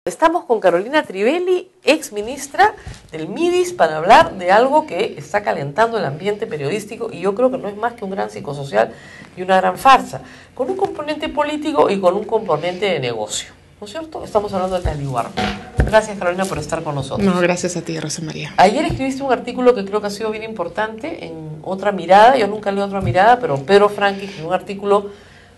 Estamos con Carolina Trivelli, ex ministra del MIDIS, para hablar de algo que está calentando el ambiente periodístico y yo creo que no es más que un gran psicosocial y una gran farsa, con un componente político y con un componente de negocio, ¿no es cierto? Estamos hablando de Caliwarma. Gracias, Carolina, por estar con nosotros. No, gracias a ti, Rosa María. Ayer escribiste un artículo que creo que ha sido bien importante en Otra Mirada. Yo nunca leo Otra Mirada, pero Pedro Franqui escribió un artículo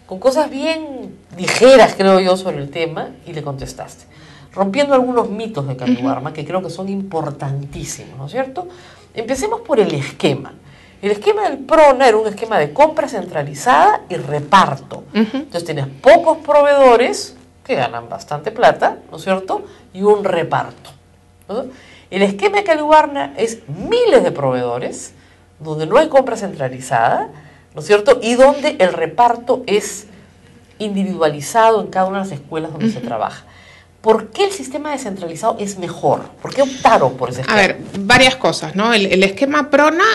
con cosas bien ligeras, creo yo, sobre el tema y le contestaste, rompiendo algunos mitos de Caliwarma que creo que son importantísimos, ¿no es cierto? Empecemos por el esquema. El esquema del PRONA era un esquema de compra centralizada y reparto. Entonces tienes pocos proveedores que ganan bastante plata, ¿no es cierto? Y un reparto, ¿no? El esquema de Caliwarma es miles de proveedores, donde no hay compra centralizada, ¿no es cierto? Y donde el reparto es individualizado en cada una de las escuelas donde se trabaja. ¿Por qué el sistema descentralizado es mejor? ¿Por qué optaron por ese esquema? A ver, varias cosas, ¿no? El esquema PRONA,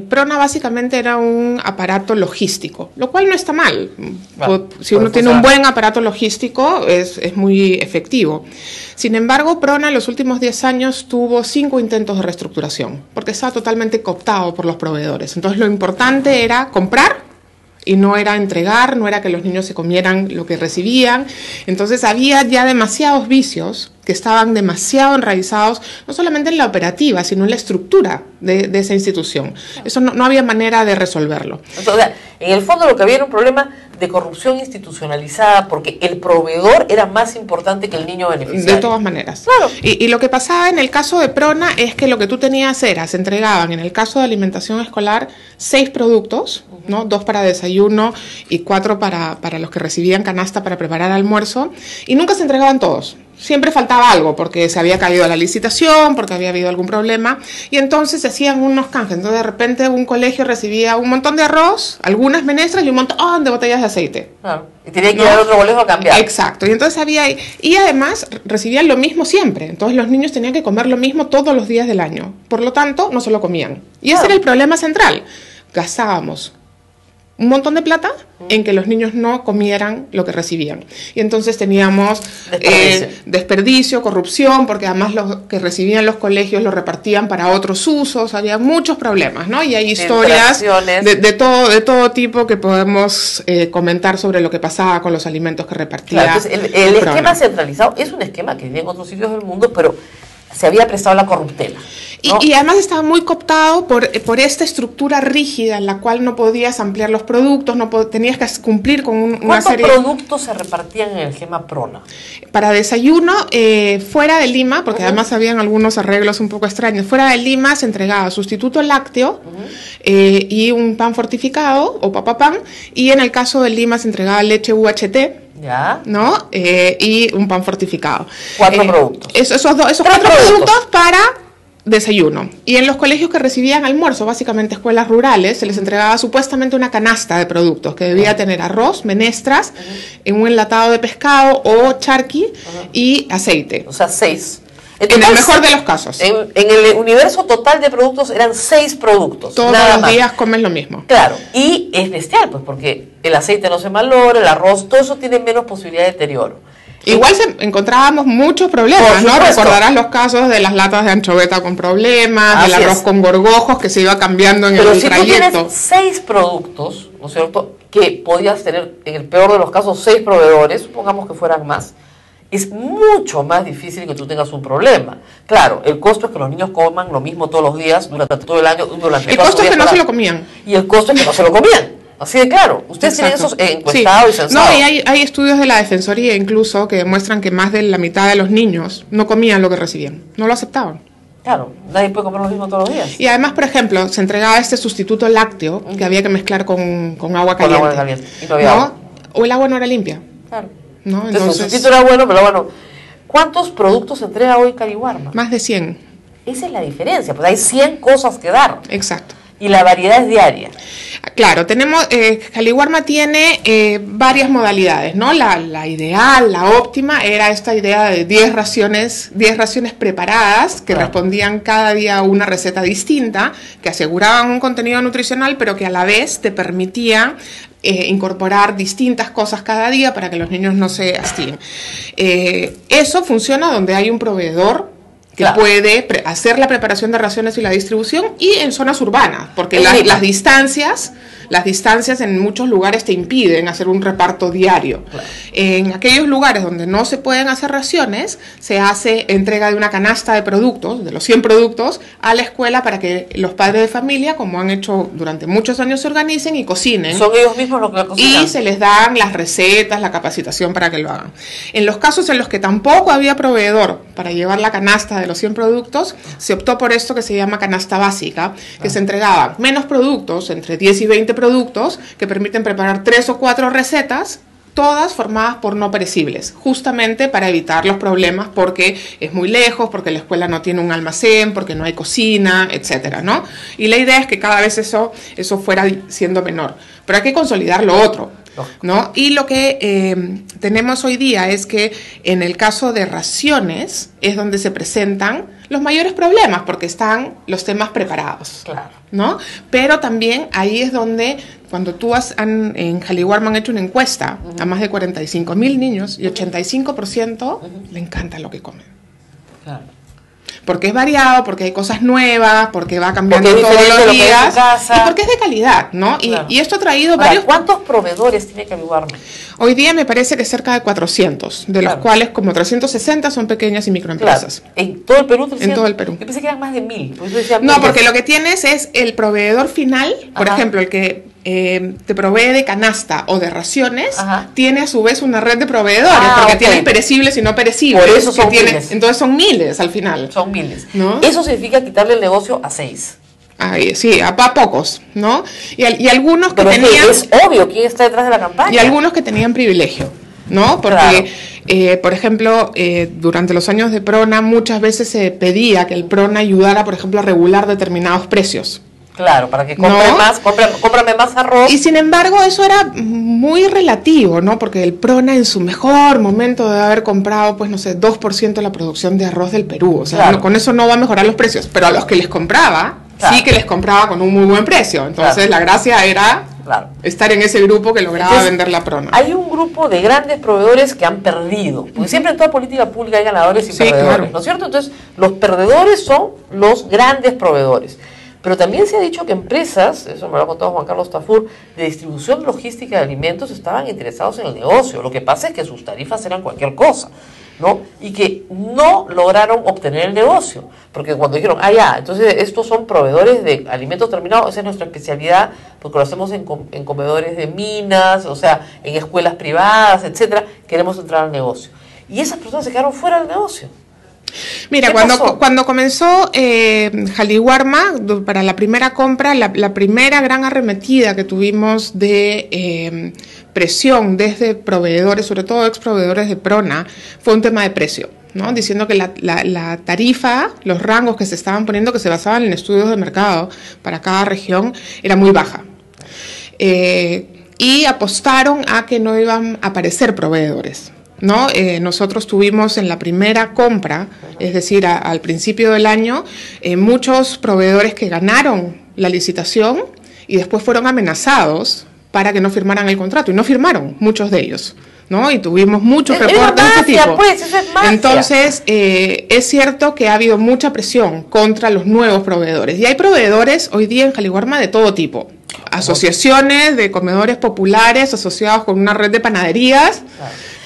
PRONA básicamente era un aparato logístico, lo cual no está mal. Bueno, si uno tiene un buen aparato logístico, es muy efectivo. Sin embargo, PRONA en los últimos 10 años tuvo 5 intentos de reestructuración, porque estaba totalmente cooptado por los proveedores. Entonces, lo importante era comprar, y no era entregar, no era que los niños se comieran lo que recibían. Entonces había ya demasiados vicios que estaban demasiado enraizados, no solamente en la operativa, sino en la estructura de esa institución. Eso no había manera de resolverlo. Entonces, en el fondo lo que había era un problema de corrupción institucionalizada, porque el proveedor era más importante que el niño beneficiario. De todas maneras. Claro. Y lo que pasaba en el caso de PRONA es que lo que tú tenías era, se entregaban en el caso de alimentación escolar 6 productos, ¿no? 2 para desayuno y 4 para los que recibían canasta para preparar almuerzo, y nunca se entregaban todos. Siempre faltaba algo, porque se había caído la licitación, porque había habido algún problema, y entonces se hacían unos canjes. Entonces de repente un colegio recibía un montón de arroz, algunas menestras y un montón de botellas de aceite. Claro. Y tenía que ir a otro colegio a cambiar. Exacto, y entonces y además recibían lo mismo siempre. Entonces los niños tenían que comer lo mismo todos los días del año. Por lo tanto, no se lo comían. Y ese era el problema central. Gastábamos un montón de plata en que los niños no comieran lo que recibían. Y entonces teníamos desperdicio, corrupción, porque además los que recibían los colegios lo repartían para otros usos. Había muchos problemas, ¿no? Y hay historias de todo tipo que podemos comentar sobre lo que pasaba con los alimentos que repartía. Claro, entonces el esquema centralizado es un esquema que vive en otros sitios del mundo, pero se había prestado la corruptela, ¿no? Y además estaba muy cooptado por esta estructura rígida en la cual no podías ampliar los productos, tenías que cumplir con una serie... ¿Cuántos productos se repartían en el esquema PRONA? Para desayuno, fuera de Lima, porque además habían algunos arreglos un poco extraños, fuera de Lima se entregaba sustituto lácteo y un pan fortificado o papapán, y en el caso de Lima se entregaba leche UHT, ¿ya? ¿No? Y un pan fortificado. 4 productos. Esos 4 productos para desayuno. Y en los colegios que recibían almuerzo, básicamente escuelas rurales, se les entregaba supuestamente una canasta de productos que debía tener arroz, menestras, en un enlatado de pescado o charqui y aceite. O sea, 6. Entonces, en el mejor de los casos. En el universo total de productos eran 6 productos. Todos los días comen lo mismo. Claro, y es bestial, pues, porque el aceite no se malora, el arroz, todo eso tiene menos posibilidad de deterioro. Igual encontrábamos muchos problemas, ¿no? Recordarás los casos de las latas de anchoveta con problemas, del arroz con gorgojos que se iba cambiando en el trayecto. Pero si tú tienes 6 productos, ¿no es cierto?, que podías tener, en el peor de los casos, 6 proveedores, supongamos que fueran más, es mucho más difícil que tú tengas un problema. Claro, el costo es que los niños coman lo mismo todos los días, durante todo el año, durante el costo es que no se lo comían. Y el costo es que no se lo comían. Así de claro. Ustedes tienen esos encuestados y censados. No, y hay estudios de la Defensoría incluso que demuestran que más de la mitad de los niños no comían lo que recibían. No lo aceptaban. Claro, nadie puede comer lo mismo todos los días. Y además, por ejemplo, se entregaba este sustituto lácteo que había que mezclar con agua caliente. Con agua caliente. Y no había agua. O el agua no era limpia. Claro. ¿No? Entonces el sustituto era bueno, pero bueno. ¿Cuántos productos entrega hoy Caliwarma? Más de 100. Esa es la diferencia, pues hay 100 cosas que dar. Exacto. Y la variedad es diaria. Claro, tenemos, Caliwarma tiene varias modalidades, ¿no? La ideal, la óptima, era esta idea de 10 raciones preparadas que respondían cada día a una receta distinta, que aseguraban un contenido nutricional, pero que a la vez te permitía incorporar distintas cosas cada día para que los niños no se hastien. Eso funciona donde hay un proveedor que puede hacer la preparación de raciones y la distribución, y en zonas urbanas, porque las distancias en muchos lugares te impiden hacer un reparto diario. En aquellos lugares donde no se pueden hacer raciones, se hace entrega de una canasta de productos, de los 100 productos, a la escuela para que los padres de familia, como han hecho durante muchos años, se organicen y cocinen. Son ellos mismos los que cocinan. Y se les dan las recetas, la capacitación para que lo hagan. En los casos en los que tampoco había proveedor para llevar la canasta de los 100 productos, se optó por esto que se llama canasta básica, que se entregaban menos productos, entre 10 y 20 productos, que permiten preparar 3 o 4 recetas, todas formadas por no perecibles, justamente para evitar los problemas porque es muy lejos, porque la escuela no tiene un almacén, porque no hay cocina, etcétera, ¿no? Y la idea es que cada vez eso fuera siendo menor. Pero hay que consolidar lo otro, ¿no? Y lo que tenemos hoy día es que en el caso de raciones es donde se presentan los mayores problemas, porque están los temas preparados, ¿no? Pero también ahí es donde, cuando tú en Jaliwarma han hecho una encuesta a más de 45.000 niños, y 85% le encanta lo que comen. Porque es variado, porque hay cosas nuevas, porque va cambiando todos los días, y porque es de calidad, ¿no? Y esto ha traído varios... ¿Cuántos proveedores tiene Jaliwarma? Hoy día me parece que cerca de 400, de los cuales como 360 son pequeñas y microempresas. ¿En todo el Perú? 300? En todo el Perú. Yo pensé que eran más de 1000. No, porque lo que tienes es el proveedor final, por ejemplo, el que te provee de canasta o de raciones, tiene a su vez una red de proveedores, porque tienen perecibles y no perecibles. Por eso son miles. Entonces son miles al final. Son miles. ¿No? Eso significa quitarle el negocio a 6. Sí, a pocos, ¿no? Y algunos que pero tenían... es obvio quién está detrás de la campaña. Y algunos que tenían privilegio, ¿no? Porque, por ejemplo, durante los años de PRONA muchas veces se pedía que el PRONA ayudara, por ejemplo, a regular determinados precios. Claro, para que compren más, cómprame más arroz. Y sin embargo, eso era muy relativo, ¿no? Porque el PRONA en su mejor momento debe haber comprado, pues no sé, 2% de la producción de arroz del Perú. O sea, con eso no va a mejorar los precios. Pero a los que les compraba, sí que les compraba con un muy buen precio. Entonces, la gracia era estar en ese grupo que lograba vender la PRONA. Hay un grupo de grandes proveedores que han perdido. Porque siempre en toda política pública hay ganadores y perdedores, ¿no es cierto? Entonces, los perdedores son los grandes proveedores. Pero también se ha dicho que empresas, eso me lo ha contado Juan Carlos Tafur, de distribución logística de alimentos estaban interesados en el negocio. Lo que pasa es que sus tarifas eran cualquier cosa, ¿no? Y que no lograron obtener el negocio. Porque cuando dijeron, entonces estos son proveedores de alimentos terminados, esa es nuestra especialidad, porque lo hacemos en comedores de minas, o sea, en escuelas privadas, etcétera, queremos entrar al negocio. Y esas personas se quedaron fuera del negocio. Mira, cuando comenzó Jaliwarma, para la primera compra, la primera gran arremetida que tuvimos de presión desde proveedores, sobre todo ex proveedores de PRONA, fue un tema de precio, ¿no? Diciendo que la tarifa, los rangos que se estaban poniendo, que se basaban en estudios de mercado para cada región, era muy baja. Y apostaron a que no iban a aparecer proveedores, ¿no? Nosotros tuvimos en la primera compra, es decir, al principio del año, muchos proveedores que ganaron la licitación y después fueron amenazados para que no firmaran el contrato, y no firmaron muchos de ellos, ¿no? Y tuvimos muchos reportes de ese tipo. Pues, eso es magia. Entonces, es cierto que ha habido mucha presión contra los nuevos proveedores, y hay proveedores hoy día en Jaliwarma de todo tipo. Asociaciones de comedores populares asociados con una red de panaderías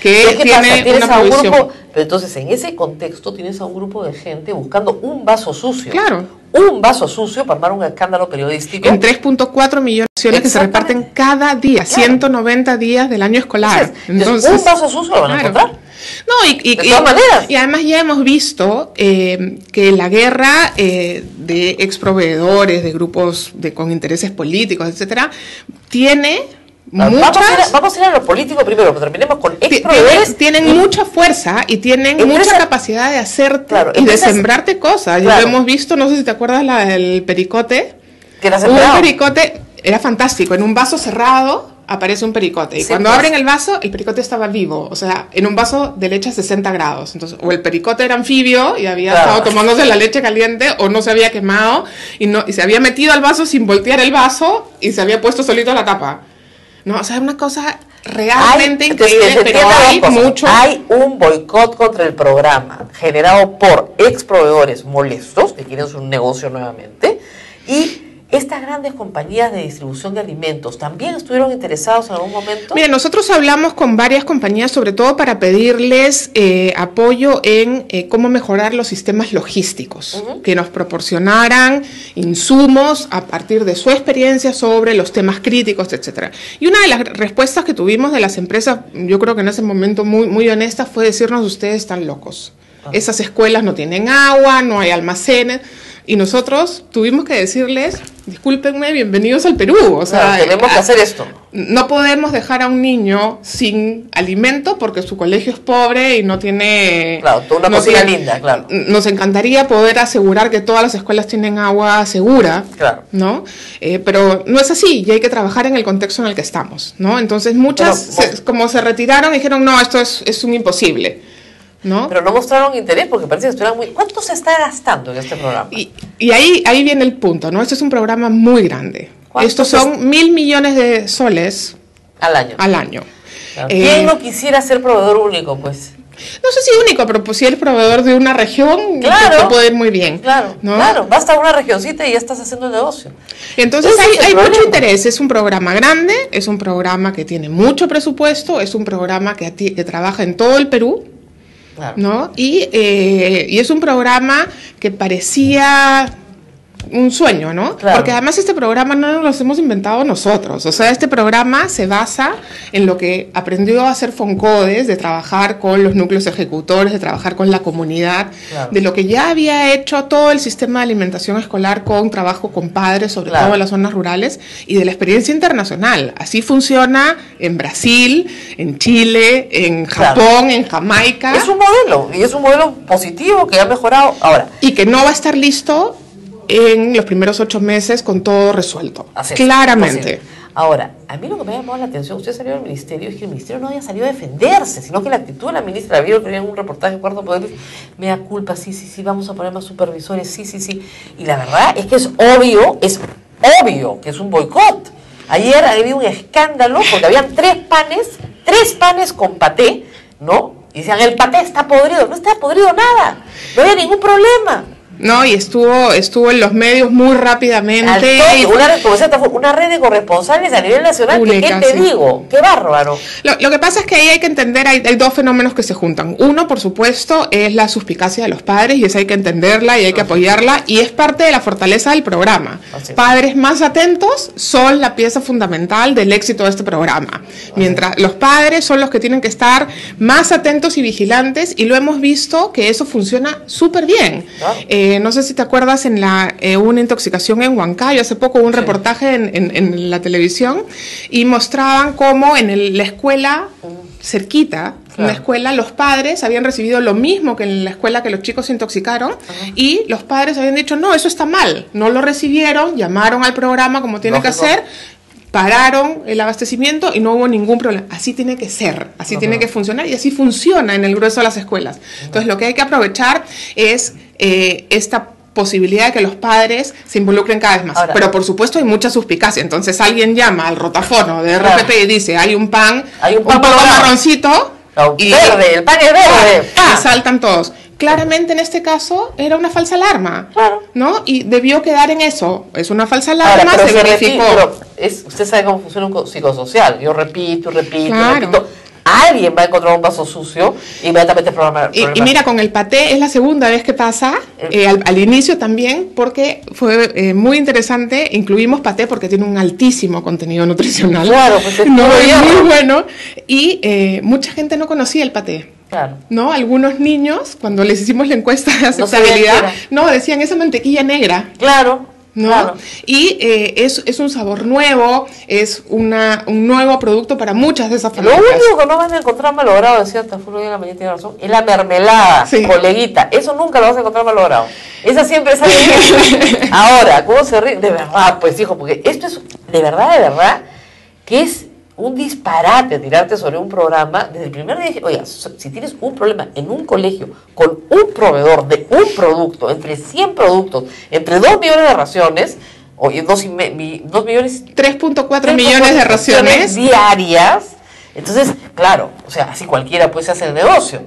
que tiene una provisión. Pero entonces, en ese contexto, tienes a un grupo de gente buscando un vaso sucio. Claro. Un vaso sucio para armar un escándalo periodístico. En 3.4 millones de acciones que se reparten cada día, 150 días del año escolar. Entonces, un vaso sucio lo van a encontrar. No, de todas maneras. Y además ya hemos visto que la guerra de exproveedores, de grupos con intereses políticos, etcétera, tiene muchas... Vamos a ir a lo político primero, pero terminemos con exproveedores. Tienen mucha fuerza y tienen mucha capacidad de hacerte y de sembrarte cosas. Ya lo hemos visto, no sé si te acuerdas del pericote. Que era un pericote, era fantástico, en un vaso cerrado aparece un pericote, y cuando abren el vaso, el pericote estaba vivo, o sea, en un vaso de leche a 60 grados, entonces, o el pericote era anfibio y había estado tomándose la leche caliente, o no se había quemado, y se había metido al vaso sin voltear el vaso, y se había puesto solito la tapa. ¿no? O sea, es una cosa realmente increíble, pero mucho... Hay un boicot contra el programa generado por ex proveedores molestos que quieren su negocio nuevamente, y estas grandes compañías de distribución de alimentos también estuvieron interesados en algún momento. Mira, nosotros hablamos con varias compañías, sobre todo para pedirles apoyo en cómo mejorar los sistemas logísticos, que nos proporcionaran insumos a partir de su experiencia sobre los temas críticos, etcétera. Y una de las respuestas que tuvimos de las empresas, yo creo que en ese momento muy honesta, fue decirnos: ustedes están locos. Esas escuelas no tienen agua, no hay almacenes. Y nosotros tuvimos que decirles: discúlpenme, bienvenidos al Perú. O sea, tenemos que hacer esto. No podemos dejar a un niño sin alimento porque su colegio es pobre y no tiene... Claro, toda una cocina linda, claro. Nos encantaría poder asegurar que todas las escuelas tienen agua segura, claro, ¿no? Pero no es así, y hay que trabajar en el contexto en el que estamos, ¿no? Entonces muchas, como se retiraron, dijeron: no, esto es un imposible, ¿no? Pero no mostraron interés porque parece que estuvieran muy... ¿Cuánto se está gastando en este programa? Y ahí viene el punto, ¿no? Este es un programa muy grande. Estos son 1.000 millones de soles al año. Claro. ¿Quién no quisiera ser proveedor único, pues? No sé si único, pero pues si eres proveedor de una región, claro, te puede ir muy bien. Claro, ¿no? Claro, basta una regioncita y ya estás haciendo el negocio. Entonces hay mucho interés. Es un programa grande, es un programa que tiene mucho presupuesto, es un programa que trabaja en todo el Perú. Claro. ¿No? Y es un programa que parecía un sueño, ¿no? Claro. Porque además este programa no nos lo hemos inventado nosotros. O sea, este programa se basa en lo que aprendió a hacer Foncodes, de trabajar con los núcleos ejecutores, de trabajar con la comunidad, claro, de lo que ya había hecho todo el sistema de alimentación escolar con trabajo con padres, sobre todo en las zonas rurales, y de la experiencia internacional. Así funciona en Brasil, en Chile, en Japón, en Jamaica. Es un modelo, y es un modelo positivo que ha mejorado ahora. Y que no va a estar listo en los primeros 8 meses con todo resuelto. Así es, claramente. Ahora, a mí lo que me ha llamado la atención, usted salió del ministerio, es que el ministerio no había salido a defenderse, sino que la actitud de la ministra, la vi en un reportaje de Cuarto Poder, me da culpa, sí, vamos a poner más supervisores, sí. Y la verdad es que es obvio que es un boicot. Ayer había un escándalo porque habían 3 panes con paté, ¿no? Y decían: el paté está podrido. No está podrido nada, no había ningún problema. No, y estuvo en los medios muy rápidamente. Una red de corresponsales a nivel nacional. ¿Qué te digo? ¡Qué bárbaro! Lo que pasa es que ahí hay que entender, hay 2 fenómenos que se juntan. Uno, por supuesto, es la suspicacia de los padres, y esa hay que entenderla y hay que apoyarla, y es parte de la fortaleza del programa. Padres más atentos son la pieza fundamental del éxito de este programa. Mientras los padres son los que tienen que estar más atentos y vigilantes, y lo hemos visto que eso funciona súper bien. Claro. No sé si te acuerdas, en una intoxicación en Huancayo, hace poco hubo un reportaje en la televisión, y mostraban cómo en la escuela cerquita, en la escuela, los padres habían recibido lo mismo que en la escuela que los chicos se intoxicaron, y los padres habían dicho: no, eso está mal, no lo recibieron, llamaron al programa como tiene que hacer, pararon el abastecimiento y no hubo ningún problema. Así tiene que ser, así tiene que funcionar, y así funciona en el grueso de las escuelas. Entonces lo que hay que aprovechar es esta posibilidad de que los padres se involucren cada vez más. Ahora, pero por supuesto hay mucha suspicacia. Entonces alguien llama al rotafono de RPP y dice: hay un pan un poco marroncito, y verde, el pan es verde, y saltan todos. Claramente en este caso era una falsa alarma, claro, ¿no? Y debió quedar en eso. Es una falsa alarma, ahora, se verificó. Usted sabe cómo funciona un psicosocial. Yo repito, claro, repito. Alguien va a encontrar un vaso sucio y inmediatamente el problema. Y mira, con el paté es la segunda vez que pasa, al inicio también, porque fue muy interesante. Incluimos paté porque tiene un altísimo contenido nutricional. Claro, pues es muy bueno. Y mucha gente no conocía el paté. Claro. ¿No? Algunos niños, cuando les hicimos la encuesta de aceptabilidad, decían: esa mantequilla negra. Claro. ¿No? Claro. Y es un sabor nuevo, es un nuevo producto para muchas de esas familias. Lo único que no van a encontrar malogrado, decía Tafuro hoy en la mañana, tiene razón, es la mermelada, coleguita. Eso nunca lo vas a encontrar malogrado. Esa siempre sale bien. Ahora, ¿cómo se ríe? De verdad, pues hijo, porque esto es de verdad, que es un disparate tirarte sobre un programa. Desde el primer día dije: oiga, si tienes un problema en un colegio con un proveedor de un producto, entre 100 productos, entre 2 millones de raciones, Oye, 3.4 millones de raciones diarias. Entonces, claro, o sea, así cualquiera puede hacer el negocio.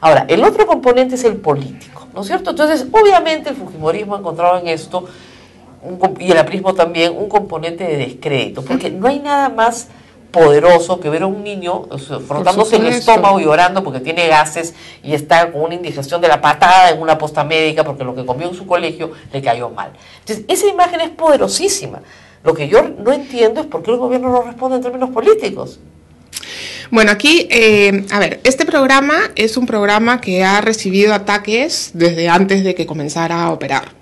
Ahora, el otro componente es el político, ¿no es cierto? Entonces, obviamente el fujimorismo ha encontrado en esto, y el aprismo también, un componente de descrédito, porque no hay nada más poderoso que ver a un niño frotándose el estómago y llorando porque tiene gases y está con una indigestión de la patada en una posta médica porque lo que comió en su colegio le cayó mal. Entonces, esa imagen es poderosísima. Lo que yo no entiendo es por qué el gobierno no responde en términos políticos. Bueno, aquí, a ver, este programa es un programa que ha recibido ataques desde antes de que comenzara a operar,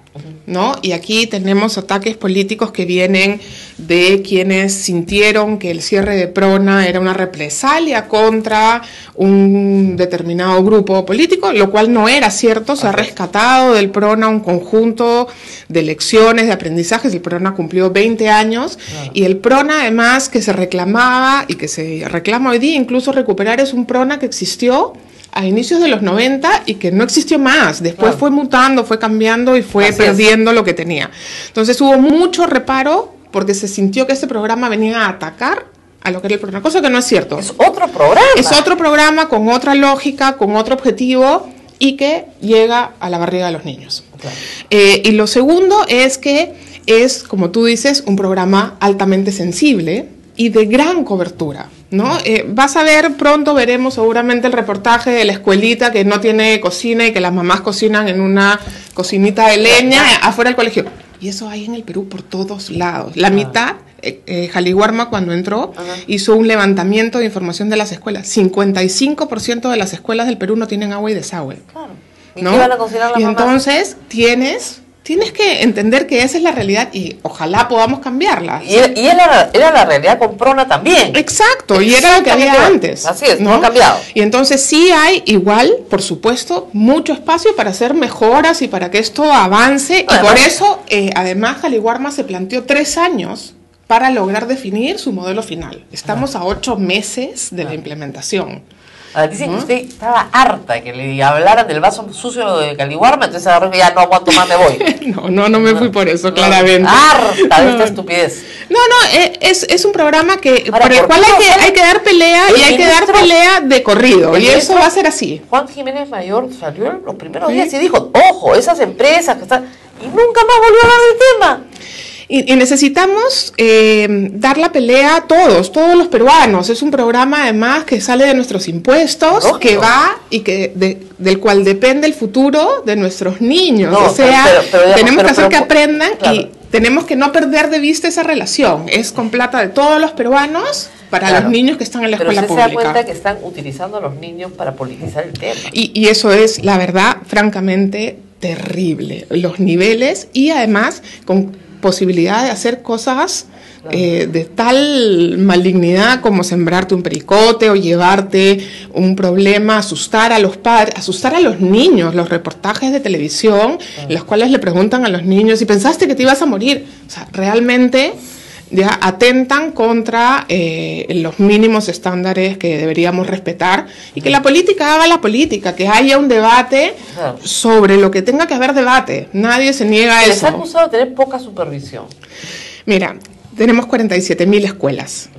¿no? Y aquí tenemos ataques políticos que vienen de quienes sintieron que el cierre de Prona era una represalia contra un determinado grupo político, lo cual no era cierto. Se ha rescatado del Prona un conjunto de lecciones, de aprendizajes. El Prona cumplió 20 años y el Prona, además, que se reclamaba y que se reclama hoy día incluso recuperar, es un Prona que existió a inicios de los 90 y que no existió más. Después fue mutando, fue cambiando y fue perdiendo lo que tenía. Entonces hubo mucho reparo porque se sintió que este programa venía a atacar a lo que era el programa, cosa que no es cierto. Es otro programa. Es otro programa con otra lógica, con otro objetivo y que llega a la barriga de los niños. Claro. Y lo segundo es que es, como tú dices, un programa altamente sensible y de gran cobertura, ¿no? Vas a ver, pronto veremos seguramente el reportaje de la escuelita que no tiene cocina y que las mamás cocinan en una cocinita de leña afuera del colegio. Y eso hay en el Perú por todos lados. La mitad, Jaliwarma cuando entró, hizo un levantamiento de información de las escuelas. 55% de las escuelas del Perú no tienen agua y desagüe. Claro. ¿Y qué van a cocinar las mamás? Entonces tienes que entender que esa es la realidad y ojalá podamos cambiarla. Y era la realidad con Prona también. Exacto, y era lo que había antes. Así es, no ha cambiado. Y entonces sí hay igual, por supuesto, mucho espacio para hacer mejoras y para que esto avance. Además, y por eso, además, Jaliwarma se planteó 3 años para lograr definir su modelo final. Estamos a 8 meses de la implementación. Dicen que usted estaba harta de que le hablaran del vaso sucio de Jaliwarma, entonces agarró que ya no aguanto más, me voy. No me fui por eso, claramente. Harta de esta estupidez. Es un programa que ahora, por el cual hay que dar pelea y hay que dar pelea de corrido, y eso va a ser así. Dar Mayor salió los primeros días y dijo, ojo, esas empresas que están... Y nunca más volvió a hablar del tema. Y necesitamos dar la pelea a todos los peruanos. Es un programa además que sale de nuestros impuestos, lógico, que va y que del cual depende el futuro de nuestros niños. Tenemos que hacer que aprendan, claro, y tenemos que no perder de vista esa relación. Es con plata de todos los peruanos para los niños que están en la escuela pública. Pero se da cuenta que están utilizando a los niños para politizar el tema. Y eso es, la verdad, francamente terrible. Los niveles y además con posibilidad de hacer cosas de tal malignidad como sembrarte un pericote o llevarte un problema, asustar a los padres, asustar a los niños. Los reportajes de televisión, los cuales le preguntan a los niños, ¿y pensaste que te ibas a morir? O sea, realmente ya atentan contra los mínimos estándares que deberíamos respetar, y que la política haga la política, que haya un debate sobre lo que tenga que haber debate. Nadie se niega a eso. Les ha acusado de tener poca supervisión. Mira, tenemos 47.000 escuelas,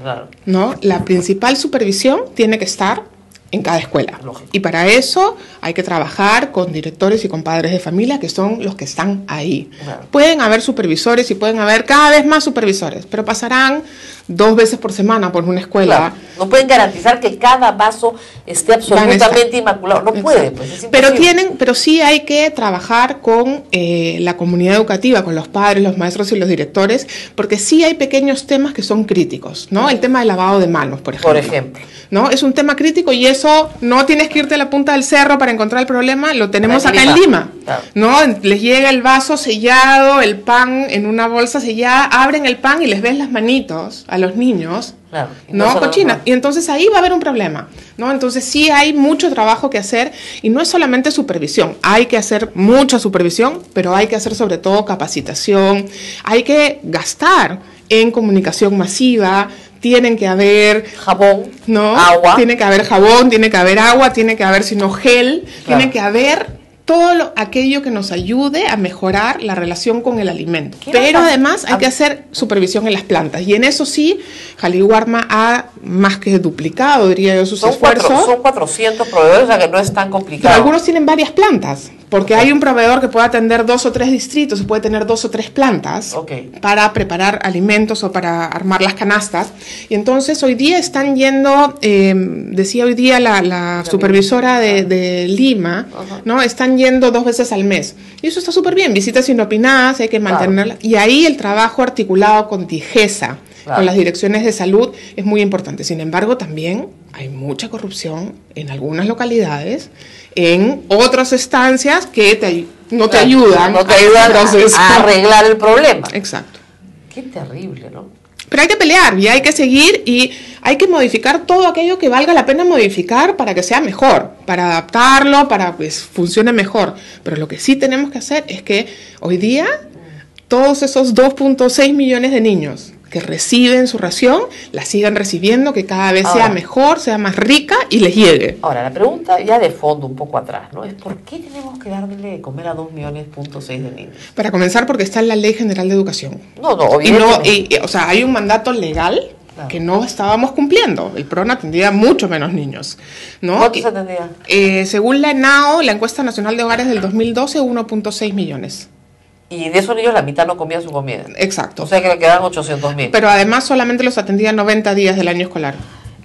¿no? La principal supervisión tiene que estar en cada escuela. Lógico. Y para eso hay que trabajar con directores y con padres de familia, que son los que están ahí. Claro. Pueden haber supervisores y pueden haber cada vez más supervisores, pero pasarán 2 veces por semana por una escuela. Claro. No pueden garantizar que cada vaso esté absolutamente inmaculado. No puede, pues es imposible. Pero sí hay que trabajar con la comunidad educativa, con los padres, los maestros y los directores, porque sí hay pequeños temas que son críticos, ¿no? El tema del lavado de manos, por ejemplo. ¿No? Es un tema crítico y eso no tienes que irte a la punta del cerro para encontrar el problema, lo tenemos acá en Lima, claro, ¿no? Les llega el vaso sellado, el pan en una bolsa sellada, abren el pan y les ves las manitos a los niños, claro, ¿no? Cochinas, y entonces ahí va a haber un problema, ¿no? Entonces sí hay mucho trabajo que hacer, y no es solamente supervisión, hay que hacer mucha supervisión, pero hay que hacer sobre todo capacitación, hay que gastar en comunicación masiva. Tienen que haber jabón, ¿no? Agua. Tiene que haber jabón, tiene que haber agua, tiene que haber, si no, gel, claro, tiene que haber todo aquello que nos ayude a mejorar la relación con el alimento. Pero además hay que hacer supervisión en las plantas. Y en eso sí, Jaliwarma ha más que duplicado, diría yo, sus esfuerzos. Son 400 proveedores, o sea que no es tan complicado. Pero algunos tienen varias plantas, porque hay un proveedor que puede atender 2 o 3 distritos y puede tener 2 o 3 plantas para preparar alimentos o para armar las canastas. Y entonces hoy día están yendo, decía hoy día la supervisora de Lima, ¿no? Están yendo 2 veces al mes. Y eso está súper bien, visitas inopinadas, hay que mantenerlas. Y ahí el trabajo articulado con DIGESA, con las direcciones de salud, es muy importante. Sin embargo, también hay mucha corrupción en algunas localidades, en otras estancias que no te ayudan a arreglar el problema. Exacto. Qué terrible, ¿no? Pero hay que pelear y hay que seguir y hay que modificar todo aquello que valga la pena modificar para que sea mejor, para adaptarlo, para que funcione mejor. Pero lo que sí tenemos que hacer es que hoy día todos esos 2.6 millones de niños que reciben su ración, la sigan recibiendo, que cada vez sea mejor, sea más rica y les llegue. Ahora, la pregunta ya de fondo, un poco atrás, ¿no? Es ¿por qué tenemos que darle de comer a 2.6 millones de niños? Para comenzar, porque está en la Ley General de Educación. Obviamente. O sea, hay un mandato legal que no estábamos cumpliendo. El PRON atendía mucho menos niños, ¿no? ¿Cuántos atendía? Según la ENAO, la Encuesta Nacional de Hogares del 2012, 1.6 millones. Y de esos niños la mitad no comía su comida. Exacto. O sea que le quedan 800.000. Pero además solamente los atendía 90 días del año escolar.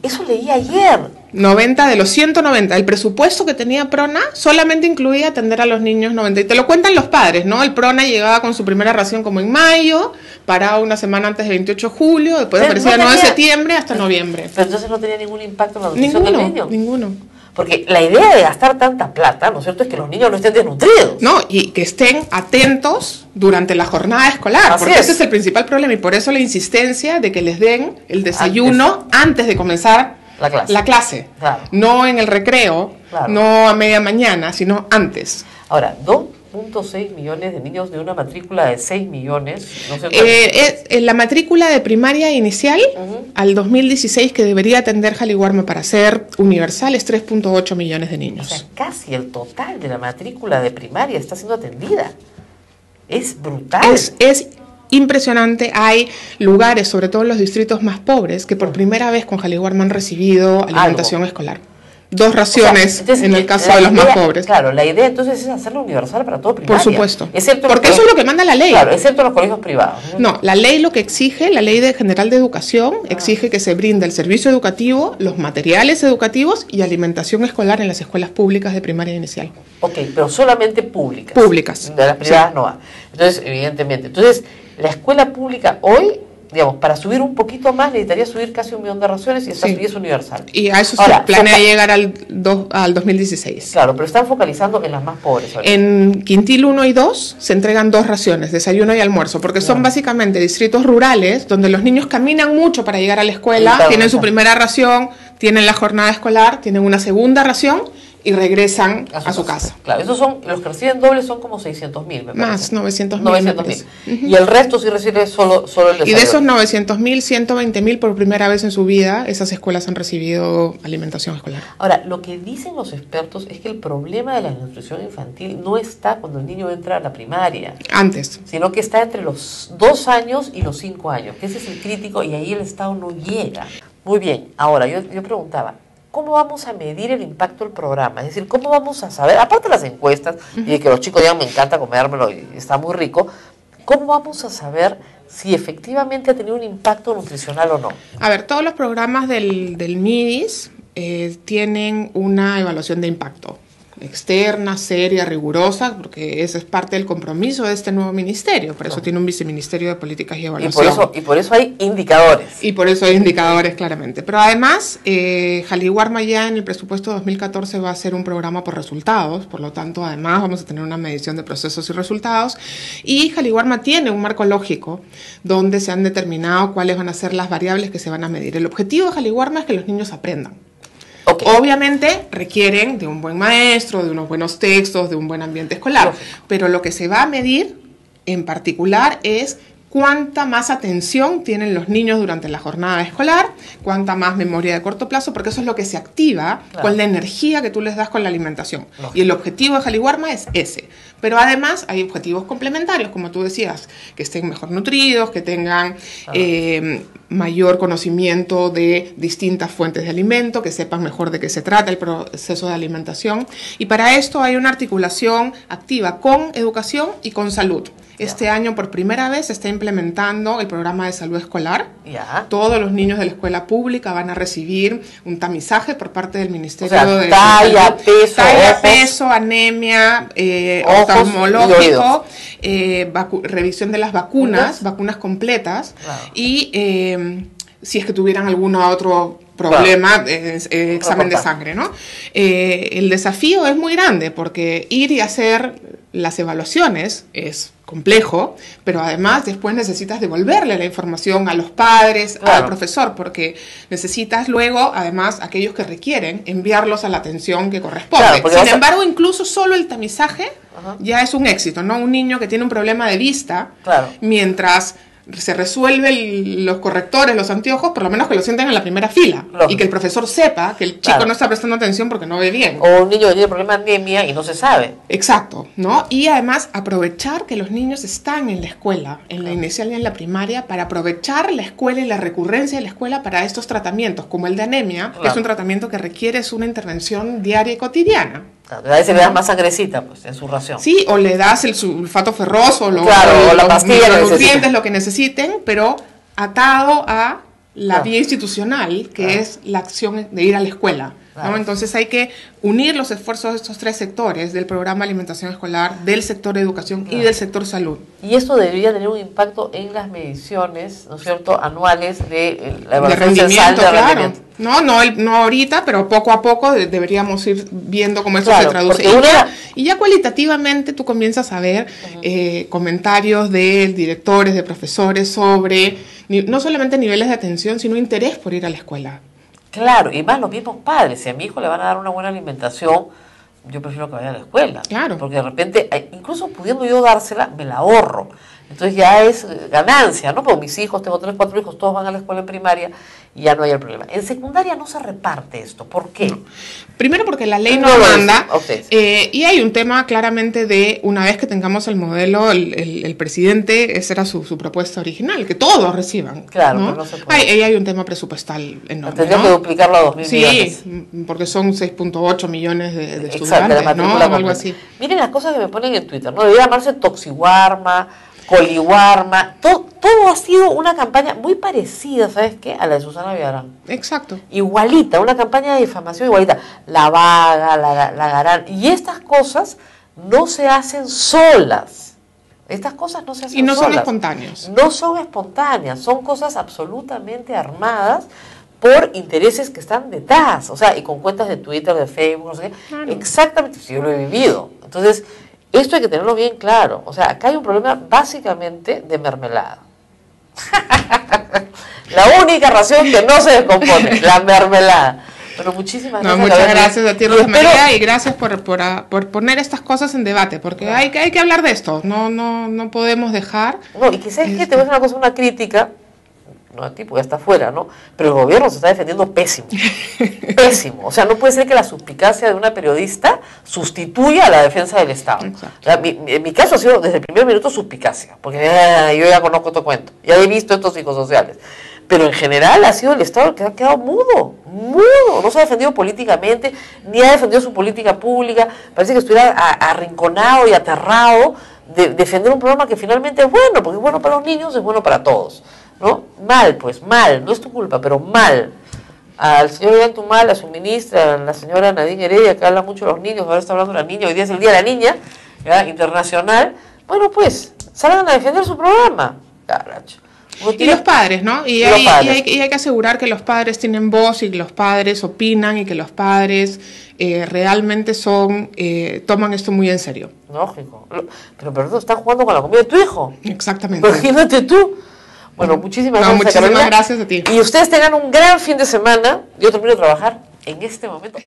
Eso leí ayer. 90 de los 190. El presupuesto que tenía PRONA solamente incluía atender a los niños 90. Y te lo cuentan los padres, ¿no? El PRONA llegaba con su primera ración como en mayo, paraba una semana antes del 28 de julio, después aparecía el 9 de septiembre hasta noviembre. Pero entonces no tenía ningún impacto en la nutrición del niño. Ninguno. Porque la idea de gastar tanta plata, ¿no es cierto?, es que los niños no estén desnutridos. No, y que estén atentos durante la jornada escolar, porque ese es el principal problema y por eso la insistencia de que les den el desayuno antes de comenzar la clase. Claro. No en el recreo, no a media mañana, sino antes. Ahora, 2.6 millones de niños de una matrícula de 6 millones. ¿No la matrícula de primaria inicial al 2016 que debería atender Jaliwarma para ser universal es 3.8 millones de niños. O sea, casi el total de la matrícula de primaria está siendo atendida. Es brutal. Es impresionante. Hay lugares, sobre todo en los distritos más pobres, que por primera vez con Jaliwarma han recibido alimentación escolar. 2 raciones, entonces, en el caso de los más pobres. Claro, la idea entonces es hacerlo universal para todo primaria. Por supuesto. Porque eso es lo que manda la ley. Claro, excepto los colegios privados. No, la ley lo que exige, la Ley General de Educación, exige que se brinde el servicio educativo, los materiales educativos y alimentación escolar en las escuelas públicas de primaria inicial. Ok, pero solamente públicas. Públicas. De las privadas no va. Entonces, evidentemente. Entonces, la escuela pública hoy, digamos, para subir un poquito más necesitaría subir casi 1 millón de raciones y es universal. Y a eso se planea llegar al 2016. Claro, pero están focalizando en las más pobres. En Quintil 1 y 2 se entregan 2 raciones, desayuno y almuerzo, porque son básicamente distritos rurales donde los niños caminan mucho para llegar a la escuela, tienen su primera ración, tienen la jornada escolar, tienen una segunda ración y regresan a su casa. Claro, esos son, los que reciben doble son como 600.000, me parece. Más, 900.000. 900.000. Y el resto sí recibe solo el desayuno. Y de esos 900.000, 120.000 por primera vez en su vida, esas escuelas han recibido alimentación escolar. Ahora, lo que dicen los expertos es que el problema de la nutrición infantil no está cuando el niño entra a la primaria. Antes. Sino que está entre los 2 años y los 5 años, que ese es el crítico y ahí el Estado no llega. Muy bien, ahora yo preguntaba, ¿cómo vamos a medir el impacto del programa? Es decir, ¿cómo vamos a saber, aparte de las encuestas, y de que los chicos digan, me encanta comérmelo y está muy rico, ¿cómo vamos a saber si efectivamente ha tenido un impacto nutricional o no? A ver, todos los programas del MIDIS tienen una evaluación de impacto externa, seria, rigurosa, porque ese es parte del compromiso de este nuevo ministerio. Por eso tiene un viceministerio de políticas y evaluación. Y por eso hay indicadores. Y por eso hay indicadores, claramente. Pero además, Jaliwarma ya en el presupuesto 2014 va a ser un programa por resultados. Por lo tanto, además, vamos a tener una medición de procesos y resultados. Y Jaliwarma tiene un marco lógico donde se han determinado cuáles van a ser las variables que se van a medir. El objetivo de Jaliwarma es que los niños aprendan. Okay. Obviamente requieren de un buen maestro, de unos buenos textos, de un buen ambiente escolar, pero lo que se va a medir en particular es cuánta más atención tienen los niños durante la jornada escolar, cuánta más memoria de corto plazo, porque eso es lo que se activa con la energía que tú les das con la alimentación. Y el objetivo de Jaliwarma es ese. Pero además hay objetivos complementarios, como tú decías, que estén mejor nutridos, que tengan mayor conocimiento de distintas fuentes de alimento, que sepan mejor de qué se trata el proceso de alimentación. Y para esto hay una articulación activa con educación y con salud. Este año por primera vez se está implementando el programa de salud escolar. Todos los niños de la escuela pública van a recibir un tamizaje por parte del Ministerio de talla, peso, anemia, oftalmológico, revisión de las vacunas completas y si es que tuvieran algún otro problema, examen de sangre, ¿no? El desafío es muy grande porque ir y hacer las evaluaciones es complejo, pero además después necesitas devolverle la información a los padres, al profesor, porque necesitas luego, además, aquellos que requieren, enviarlos a la atención que corresponde. Sin embargo, incluso solo el tamizaje ya es un éxito, ¿no? Un niño que tiene un problema de vista, mientras se resuelven los correctores, los anteojos, por lo menos que lo sienten en la primera fila. Y que el profesor sepa que el chico no está prestando atención porque no ve bien. O un niño que tiene problema de anemia y no se sabe. Exacto, ¿no? Y además aprovechar que los niños están en la escuela, en la inicial y en la primaria, para aprovechar la escuela y la recurrencia de la escuela para estos tratamientos, como el de anemia, que es un tratamiento que requiere una intervención diaria y cotidiana. A veces le das más sangrecita, pues, en su ración. Sí, o le das el sulfato ferroso, o la pastilla, los nutrientes, lo que necesiten, pero atado a la vía institucional, que es la acción de ir a la escuela. ¿No? Entonces hay que unir los esfuerzos de estos tres sectores, del programa de alimentación escolar, del sector educación y del sector salud. Y esto debería tener un impacto en las mediciones, ¿no es cierto?, anuales de la evaluación de rendimiento, rendimiento. No ahorita, pero poco a poco deberíamos ir viendo cómo eso se traduce. Y ya cualitativamente tú comienzas a ver comentarios de directores, de profesores sobre no solamente niveles de atención, sino interés por ir a la escuela. Claro, y más los mismos padres. Si a mi hijo le van a dar una buena alimentación, yo prefiero que vaya a la escuela. Claro. Porque de repente, incluso pudiendo yo dársela, me la ahorro. Entonces ya es ganancia, ¿no? Porque mis hijos, tengo 3, 4 hijos, todos van a la escuela en primaria y ya no hay el problema. En secundaria no se reparte esto. ¿Por qué? No. Primero porque la ley no manda. Y hay un tema claramente de, una vez que tengamos el modelo, el presidente, esa era su propuesta original, que todos reciban. Claro, ¿no? pero no se puede. Ahí hay un tema presupuestal enorme. Tendría que duplicarlo a 2.000 millones. Sí, porque son 6.8 millones de estudiantes, ¿no? O algo así. Miren las cosas que me ponen en Twitter, ¿no? Debería llamarse Toxiwarma, Coliwarma, todo ha sido una campaña muy parecida, ¿sabes qué?, a la de Susana Villarán. Exacto. Igualita, una campaña de difamación igualita. La Vaga, la Garán. Y estas cosas no se hacen solas. Estas cosas no se hacen solas. Y no son espontáneas. No son espontáneas, son cosas absolutamente armadas por intereses que están detrás. O sea, y con cuentas de Twitter, de Facebook, no sé qué. Claro. Exactamente, yo lo he vivido. Entonces, esto hay que tenerlo bien claro. O sea, acá hay un problema básicamente de mermelada. La única ración que no se descompone, la mermelada. Pero muchísimas gracias. Muchas gracias a ti, Rosa María, y gracias por poner estas cosas en debate, porque hay que hablar de esto. No podemos dejar. No, y quizás que te voy a hacer una cosa, una crítica. No, el tipo ya está afuera, ¿no? Pero el gobierno se está defendiendo pésimo. Pésimo. O sea, no puede ser que la suspicacia de una periodista sustituya a la defensa del Estado. O sea, en mi caso ha sido desde el primer minuto suspicacia, porque yo ya conozco este cuento, ya he visto estos psicosociales. Pero en general ha sido el Estado el que ha quedado mudo, no se ha defendido políticamente, ni ha defendido su política pública. Parece que estuviera arrinconado y aterrado de defender un programa que finalmente es bueno, porque es bueno para los niños, es bueno para todos. ¿No? Mal, pues, mal, no es tu culpa, pero mal. Al señor Ollantumal, a su ministra, a la señora Nadine Heredia, que habla mucho de los niños, ahora está hablando de la niña, hoy día es el Día de la Niña, ¿ya?, internacional. Bueno, pues, salgan a defender su programa. Caracho. Y los padres, ¿no? Y hay que asegurar que los padres tienen voz y que los padres opinan y que los padres realmente toman esto muy en serio. Lógico. Pero tú estás jugando con la comida de tu hijo. Exactamente. Imagínate tú. Bueno, muchísimas gracias. Muchísimas gracias a ti. Y ustedes tengan un gran fin de semana. Yo termino de trabajar en este momento.